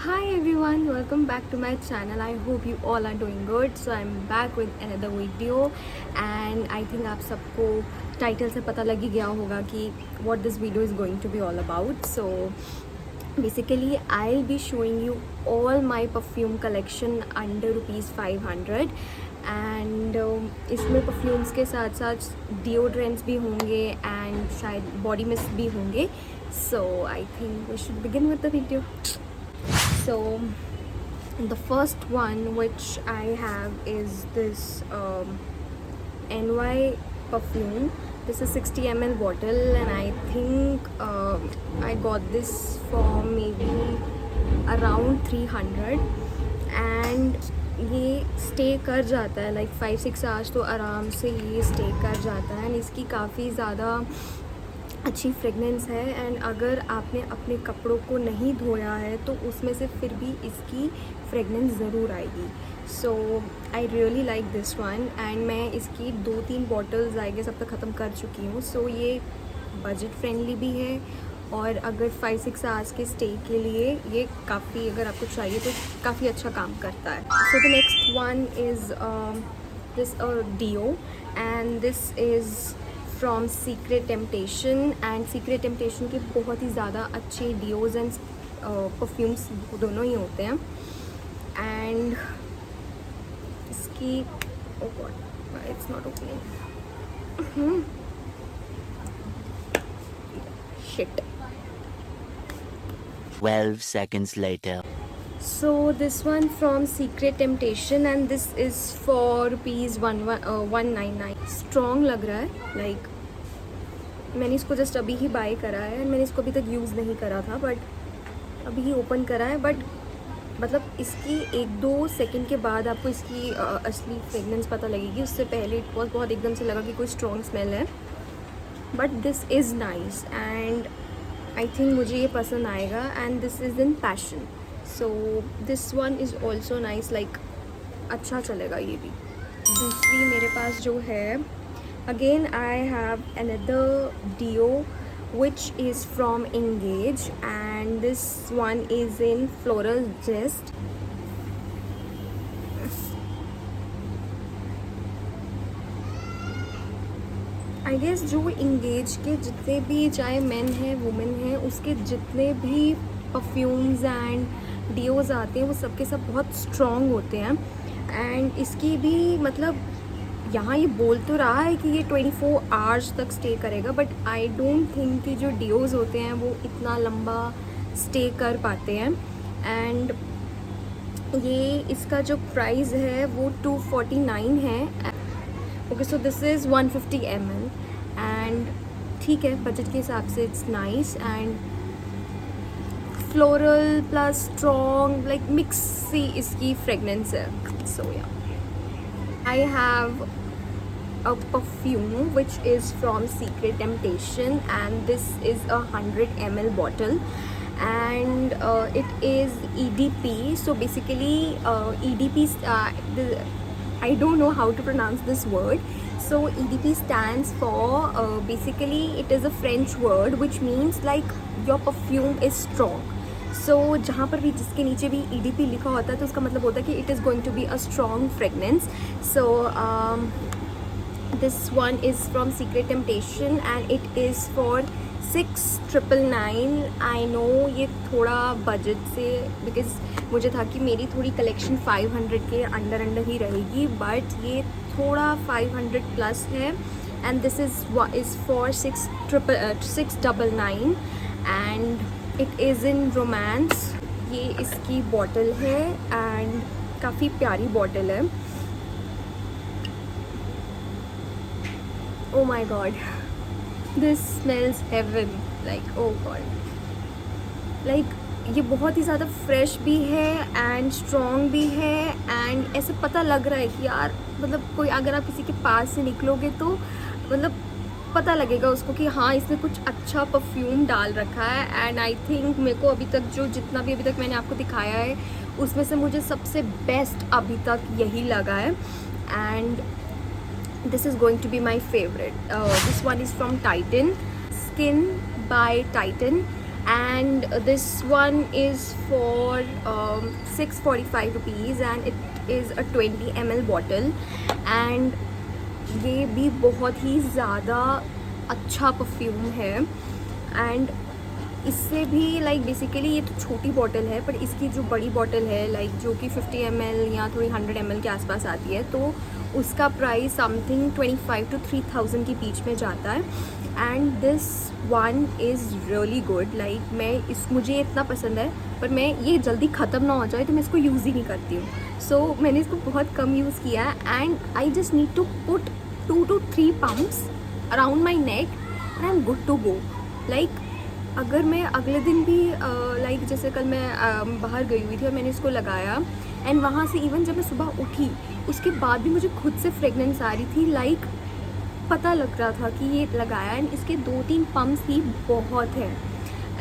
Hi everyone, welcome back to my channel. I hope you all are doing good. So I'm back with another video and I think आप सबको title से पता लग ही गया होगा कि what this video is going to be all about. So basically I'll be showing you all my perfume collection under rupees 500 and इसमें perfumes के साथ साथ डिओड्रेंट्स भी होंगे एंड शायद बॉडी मिस्ट भी होंगे. So I think we should begin with the video. So the first one which I have is this NY perfume. This is 60 ml bottle and I think I got this for maybe around 300 and ये stay कर जाता है like 5-6 hours तो आराम से ये stay कर जाता है. एंड इसकी काफ़ी ज़्यादा अच्छी फ्रेगनेंस है एंड अगर आपने अपने कपड़ों को नहीं धोया है तो उसमें से फिर भी इसकी फ्रेगनेंस ज़रूर आएगी. So I really like this one and मैं इसकी 2-3 बॉटल्स आई गेस अब तक ख़त्म कर चुकी हूँ. सो ये बजट फ्रेंडली भी है और अगर 5-6 आवर्स के स्टे के लिए ये काफ़ी, अगर आपको चाहिए तो काफ़ी अच्छा काम करता है. So the next one is this deo and this is from secret temptation. And secret temptation के बहुत ही ज़्यादा अच्छे डियोज एंड परफ्यूम्स दोनों ही होते हैं. एंड इसकी it's not opening shit. 12 seconds later. So this one from Secret Temptation and this is for rupees 199. Strong लग रहा है. like मैंने इसको जस्ट अभी ही बाय करा है. मैंने इसको अभी तक यूज़ नहीं करा था बट अभी ही ओपन करा है. बट मतलब इसकी 1-2 सेकंड के बाद आपको इसकी असली फ्रेगनेंस पता लगेगी. उससे पहले इट वॉज बहुत एकदम से लगा कि कोई स्ट्रॉन्ग स्मेल है. But this is nice and I think मुझे ये पसंद आएगा. And this is in passion. So this one is also nice. Like अच्छा चलेगा ये भी. दूसरी मेरे पास जो है, again I have another deo which is from Engage and this one is in floral zest. I guess जो इंगेज के जितने भी चाहे मेन हैं वुमेन हैं उसके जितने भी परफ्यूम्स एंड डियोज आते हैं वो सब के सब बहुत स्ट्रॉन्ग होते हैं. एंड इसकी भी मतलब यहाँ ये बोल तो रहा है कि ये 24 आवर्स तक स्टे करेगा बट आई डोंट थिंक कि जो डियोज होते हैं वो इतना लंबा स्टे कर पाते हैं. एंड ये इसका जो प्राइस है वो 249 है. Okay so this is 150 ml and ठीक है, बजट के हिसाब से it's nice and floral plus strong like mix सी इसकी फ्रेगनेंस है. So yeah I have a perfume which is from Secret Temptation and this is a 100 ml bottle and it is EDP. So basically EDP I don't know how to pronounce this word. So EDP stands for basically it is a French word which means like your perfume is strong. So जहाँ पर भी जिसके नीचे भी EDP लिखा होता है तो उसका मतलब होता है कि it is going to be a strong fragrance. So this one is from Secret Temptation and it is for 6,999. I know ये थोड़ा बजट से बिकॉज मुझे था कि मेरी थोड़ी कलेक्शन 500 के अंडर ही रहेगी बट ये थोड़ा 500 प्लस है. And this is for 6,999 and it is in romance. ये इसकी बॉटल है एंड काफ़ी प्यारी बॉटल है. Oh my god, this smells heaven. Like oh god, like ये बहुत ही ज़्यादा फ्रेश भी है एंड स्ट्रॉन्ग भी है एंड ऐसे पता लग रहा है कि यार मतलब कोई अगर आप किसी के पास से निकलोगे तो मतलब पता लगेगा उसको कि हाँ इसने कुछ अच्छा परफ्यूम डाल रखा है. एंड आई थिंक मेरे को अभी तक जो जितना भी अभी तक मैंने आपको दिखाया है उसमें से मुझे सबसे बेस्ट अभी तक यही लगा है. And this is going to be my favorite. This one is from Titan Skin by Titan. and this one is for 645 rupees and it is a 20 ml bottle and ये भी बहुत ही ज़्यादा अच्छा परफ्यूम है एंड इससे भी like basically ये तो छोटी बॉटल है पर इसकी जो बड़ी बॉटल है लाइक जो कि 50 ml या थोड़ी 100 ml के आसपास आती है तो उसका प्राइस समथिंग 25 to 3000 के बीच में जाता है and this one is really good like मुझे इतना पसंद है पर मैं ये जल्दी ख़त्म ना हो जाए तो मैं इसको यूज़ ही नहीं करती हूँ सो मैंने इसको बहुत कम यूज़ किया है and I just need to put 2 to 3 pumps around my neck and I am good to go like अगर मैं अगले दिन भी लाइक जैसे कल मैं बाहर गई हुई थी और मैंने इसको लगाया एंड वहाँ से इवन जब मैं सुबह उठी उसके बाद भी मुझे खुद से फ्रेगनेंस आ रही थी लाइक पता लग रहा था कि ये लगाया एंड इसके 2-3 पम्प्स ही बहुत है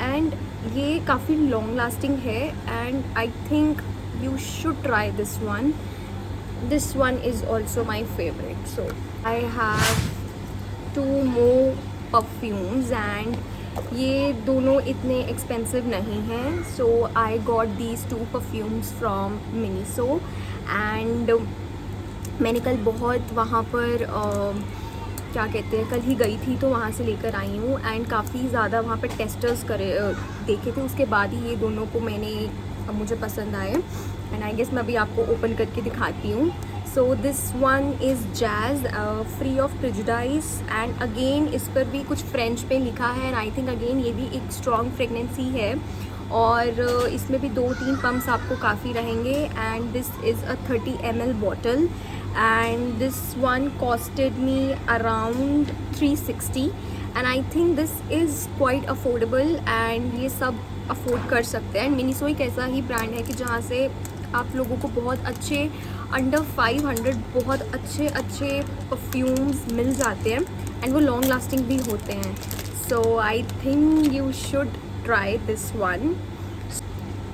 एंड ये काफ़ी लॉन्ग लास्टिंग है and I think you should try this one is also my favourite so I have 2 more perfumes and ये दोनों इतने एक्सपेंसिव नहीं हैं so I got these 2 perfumes from Miniso and मैंने कल बहुत वहाँ पर क्या कहते हैं कल ही गई थी तो वहाँ से लेकर आई हूँ एंड काफ़ी ज़्यादा वहाँ पर टेस्टर्स देखे थे उसके बाद ही ये दोनों को मुझे पसंद आए एंड आई गेस मैं अभी आपको ओपन करके दिखाती हूँ सो this one is jazz free of prejudice and again इस पर भी कुछ फ्रेंच पे लिखा है एंड आई थिंक अगेन ये भी एक स्ट्रॉन्ग फ्रेगनेंसी है और इसमें भी 2-3 पम्प्स आपको काफ़ी रहेंगे and this is a 30 ml bottle and this one costed me around 360 and I think this is quite affordable and ये सब अफोर्ड कर सकते हैं मिनीसो एक ऐसा ही ब्रांड है कि जहाँ से आप लोगों को बहुत अच्छे अंडर 500 बहुत अच्छे परफ्यूम्स मिल जाते हैं एंड वो लॉन्ग लास्टिंग भी होते हैं so I think you should try this one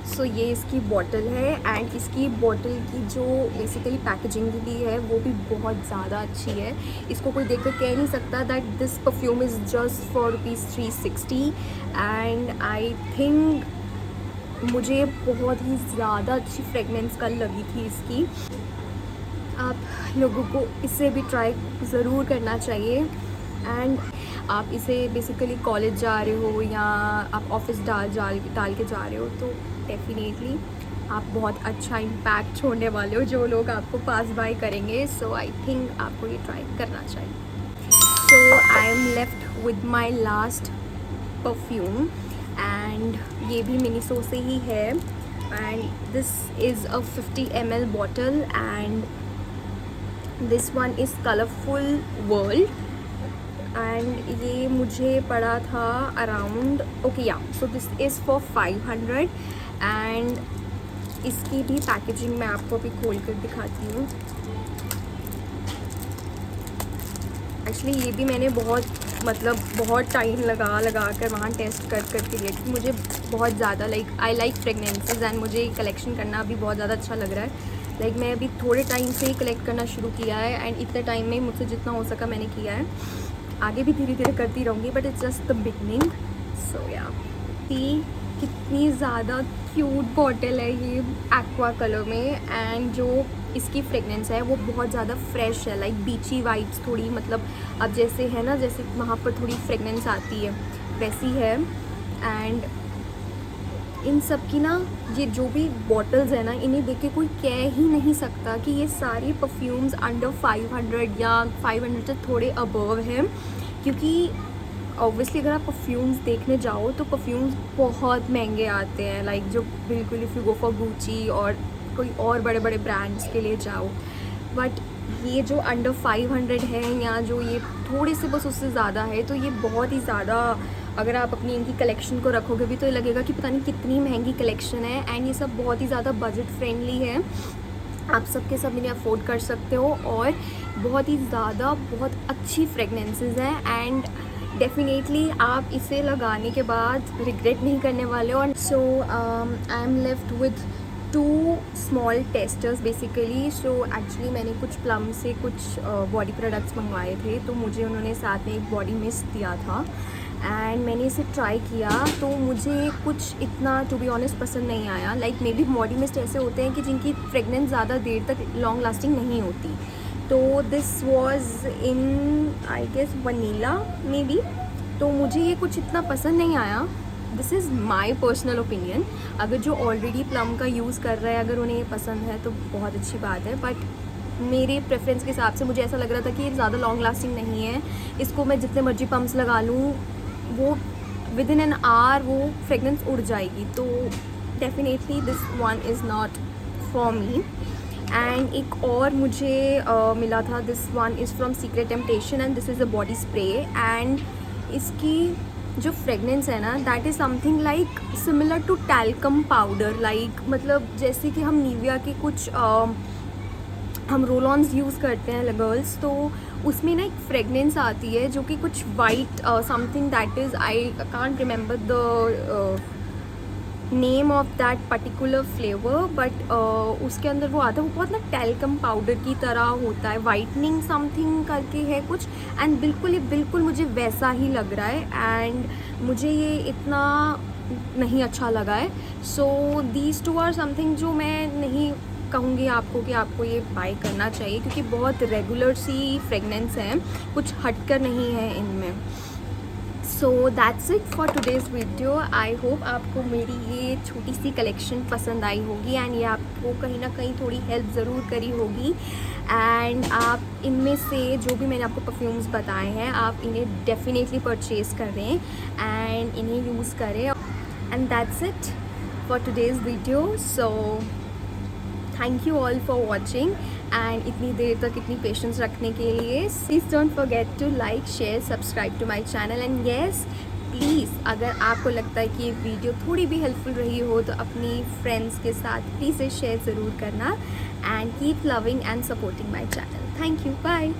so ये इसकी बॉटल है एंड इसकी बॉटल की जो बेसिकली पैकेजिंग भी है वो भी बहुत ज़्यादा अच्छी है इसको कोई देखकर कह नहीं सकता that this perfume is just for ₹360 and I think मुझे बहुत ही ज़्यादा अच्छी फ्रेगनेंस कल लगी थी इसकी आप लोगों को इसे भी ट्राई ज़रूर करना चाहिए एंड आप इसे बेसिकली कॉलेज जा रहे हो या आप ऑफिस डाल के जा रहे हो तो डेफिनेटली आप बहुत अच्छा इम्पैक्ट छोड़ने वाले हो जो लोग आपको पास बाय करेंगे सो आई थिंक आपको ये ट्राई करना चाहिए so I am left with my last perfume and ये भी मिनीसो से ही है and this is a 50 ml bottle and this one is colourful world and ये मुझे पड़ा था around okay yeah so this is for 500 and इसकी भी पैकेजिंग मैं आपको अभी खोल कर दिखाती हूँ एक्चुअली ये भी मैंने बहुत टाइम लगा कर वहाँ टेस्ट करके लिए क्योंकि मुझे बहुत ज़्यादा आई लाइक फ्रेगनेंसेस एंड मुझे कलेक्शन करना भी बहुत ज़्यादा अच्छा लग रहा है मैं अभी थोड़े टाइम से ही कलेक्ट करना शुरू किया है एंड इतने टाइम में मुझसे जितना हो सका मैंने किया है आगे भी धीरे धीरे करती रहूँगी but it's just the beginning सो या कितनी ज़्यादा क्यूट बॉटल है ये एक्वा कलर में एंड जो इसकी फ्रेगनेंस है वो बहुत ज़्यादा फ्रेश है बीची वाइब्स थोड़ी अब जैसे है ना जैसे वहाँ पर थोड़ी फ्रेगनेंस आती है वैसी है एंड इन सब की ना ये जो भी बॉटल्स है ना इन्हें देख के कोई कह ही नहीं सकता कि ये सारे परफ्यूम्स अंडर 500 या 500 से थोड़े अबव हैं क्योंकि ऑब्वियसली अगर आप परफ्यूम्स देखने जाओ तो परफ्यूम्स बहुत महंगे आते हैं जो बिल्कुल if you go for Gucci और कोई और बड़े बड़े ब्रांड्स के लिए जाओ बट ये जो अंडर 500 है या जो ये थोड़े से बस उससे ज़्यादा है तो ये बहुत ही ज़्यादा अगर आप अपनी इनकी कलेक्शन को रखोगे भी तो ये लगेगा कि पता नहीं कितनी महंगी कलेक्शन है एंड ये सब बहुत ही ज़्यादा बजट फ्रेंडली है आप सब के सब इन्हें अफोर्ड कर सकते हो और बहुत ही ज़्यादा बहुत अच्छी फ्रेगनेंसेस हैं एंड डेफिनेटली आप इसे लगाने के बाद रिग्रेट नहीं करने वाले हो so I am left with 2 small testers basically so actually मैंने कुछ प्लम से कुछ बॉडी प्रोडक्ट्स मंगवाए थे तो मुझे उन्होंने साथ में एक बॉडी मिस्ट दिया था एंड मैंने इसे ट्राई किया तो मुझे कुछ इतना टू बी ऑनेस्ट पसंद नहीं आया. Like may be body mist ऐसे होते हैं कि जिनकी फ्रेगनेंस ज़्यादा देर तक लॉन्ग लास्टिंग नहीं होती. तो this was in I guess vanilla maybe. तो मुझे ये कुछ इतना पसंद नहीं आया. This is my personal opinion. अगर जो ऑलरेडी प्लम का यूज़ कर रहा है अगर उन्हें ये पसंद है तो बहुत अच्छी बात है. बट मेरे प्रेफरेंस के हिसाब से मुझे ऐसा लग रहा था कि ये ज़्यादा लॉन्ग लास्टिंग नहीं है. इसको मैं जितने मर्जी पम्प्स लगा लूँ वो विद इन एन आवर वो फ्रेगनेंस उड़ जाएगी. तो definitely this one is not for me. And एक और मुझे मिला था. This one is from secret temptation and this is a body spray. And इसकी जो फ्रेगनेंस है ना that is something like similar to talcum powder. Like मतलब जैसे कि हम निविया के कुछ हम रोल ऑन्स यूज़ करते हैं गर्ल्स, तो उसमें ना एक फ्रेगनेंस आती है जो कि कुछ white something that is I can't remember the name of that particular flavour. But उसके अंदर वो आता है, वो बहुत ना टैल्कम पाउडर की तरह होता है. वाइटनिंग समथिंग करके है कुछ. एंड बिल्कुल मुझे वैसा ही लग रहा है. एंड मुझे ये इतना नहीं अच्छा लगा है. So these two are something जो मैं नहीं कहूँगी आपको कि आपको ये बाय करना चाहिए, क्योंकि बहुत रेगुलर सी फ्रेगनेंस है, कुछ हटकर नहीं है इनमें. So that's it for today's video. I hope आपको मेरी ये छोटी सी कलेक्शन पसंद आई होगी एंड ये आपको कहीं ना कहीं थोड़ी हेल्प ज़रूर करी होगी. एंड आप इनमें से जो भी मैंने आपको परफ्यूम्स बताए हैं आप इन्हें डेफिनेटली परचेज़ करें एंड इन्हें यूज़ करें. And that's it for today's video. So thank you all for watching and इतनी देर तक इतनी पेशेंस रखने के लिए. Please don't forget to like share subscribe to my channel. And yes please अगर आपको लगता है कि ये वीडियो थोड़ी भी हेल्पफुल रही हो तो अपनी फ्रेंड्स के साथ प्लीज़ इसे शेयर ज़रूर करना. And keep loving and supporting my channel. Thank you. Bye.